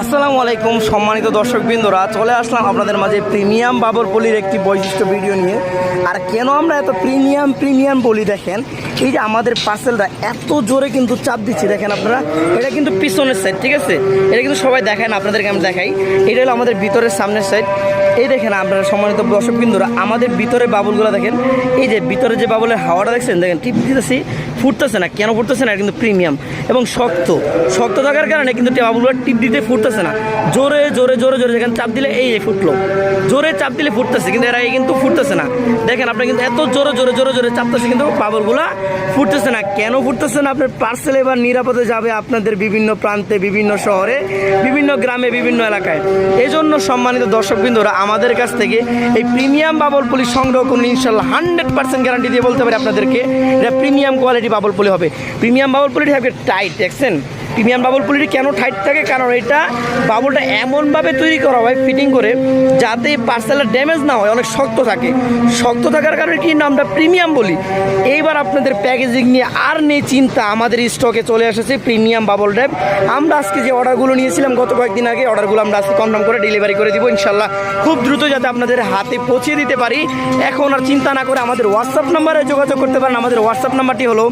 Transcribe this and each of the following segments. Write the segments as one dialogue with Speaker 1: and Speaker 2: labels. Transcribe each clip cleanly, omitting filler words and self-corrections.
Speaker 1: আসসালামু আলাইকুম সম্মানিত দর্শকবৃন্দরা, চলে আসলাম আপনাদের মাঝে প্রিমিয়াম বাবর পলির একটি বৈশিষ্ট্য ভিডিও নিয়ে। আর কেন আমরা এত প্রিমিয়াম বলি দেখেন, এই যে আমাদের পার্সেলটা এত জোরে কিন্তু চাপ দিচ্ছি দেখেন আপনারা। এটা কিন্তু পিছনের সাইড, ঠিক আছে, এটা কিন্তু সবাই দেখেন, আপনাদেরকে আমি দেখাই। এটা হলো আমাদের ভিতরের সামনের সাইড। এই দেখেন আপনারা সম্মানিত দর্শকবৃন্দরা, আমাদের ভিতরে বাবুলগুলো দেখেন, এই যে ভিতরে যে বাবুলের হাওয়াটা দেখছেন, দেখেন টিপ দিতেছি, ফুটতেছে না। কেন ফুটতেছে না? কিন্তু প্রিমিয়াম এবং শক্ত থাকার কারণে কিন্তু বাবুলগুলো টিপ দিতে ফুটতেছে না। জোরে জোরে জোরে জোরে যেখানে চাপ দিলে এই যে ফুটলো, জোরে চাপ দিলে ফুটতেছে, কিন্তু এর আগে কিন্তু ফুটতেছে না। দেখেন আপনার কিন্তু এত জোরে জোরে জোরে জোরে চাপতেছে, কিন্তু বাবুলগুলো ফুটতেছে না। কেন ফুটতেছে না? আপনার পার্সেল এবার নিরাপদে যাবে আপনাদের বিভিন্ন প্রান্তে, বিভিন্ন শহরে, বিভিন্ন গ্রামে, বিভিন্ন এলাকায়। এই জন্য সম্মানিত দর্শকবৃন্দরা, আমাদের কাছ থেকে এই প্রিমিয়াম বাবল পলি সংগ্রহ করুন, ইনশাল্লাহ 100% গ্যারান্টি দিয়ে বলতে পারি আপনাদেরকে এটা প্রিমিয়াম কোয়ালিটি বাবল পলি হবে। প্রিমিয়াম বাবল পলিটি হবে টাইট, দেখছেন? প্রিমিয়াম বাবল পলিটি কেন টাইট থাকে? কারণ এটা বাবলটা এমনভাবে তৈরি করা হয় ফিটিং করে, যাতে পার্সেলের ড্যামেজ না হয়, অনেক শক্ত থাকে। শক্ত থাকার কারণে কি নামটা প্রিমিয়াম বলি। এইবার আপনাদের প্যাকেজিং নিয়ে আর নেই চিন্তা, আমাদের স্টকে চলে এসেছে প্রিমিয়াম বাবল র্যাপ। আমরা আজকে যে অর্ডারগুলো নিয়েছিলাম গত কয়েকদিন আগে, অর্ডারগুলো আমরা আজকে কনফার্ম করে ডেলিভারি করে দিব ইনশাল্লাহ, খুব দ্রুত যাতে আপনাদের হাতে পৌঁছে দিতে পারি। এখন আর চিন্তা না করে আমাদের হোয়াটসঅ্যাপ নাম্বারে যোগাযোগ করতে পারেন। আমাদের হোয়াটসঅ্যাপ নাম্বারটি হলো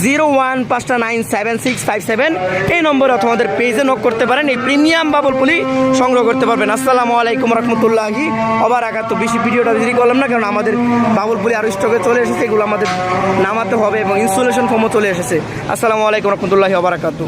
Speaker 1: 01597657 এই নম্বরে, অথবা আমাদের পেজে নক করতে পারেন। এই প্রিমিয়াম বাবল পলি সংগ্রহ করতে পারবেন। আসসালামু আলাইকুম রহমতুল্লাহি ওবারাকাতু। বেশি ভিডিওটা দেরি করলাম না, কারণ আমাদের বাবল পলি আরও স্টকে চলে এসেছে, এগুলো আমাদের নামাতে হবে এবং ইনস্টলেশন ফর্মও চলে এসেছে। আসসালামু আলাইকুম রহমতুল্লাহি ওবারাকাতু।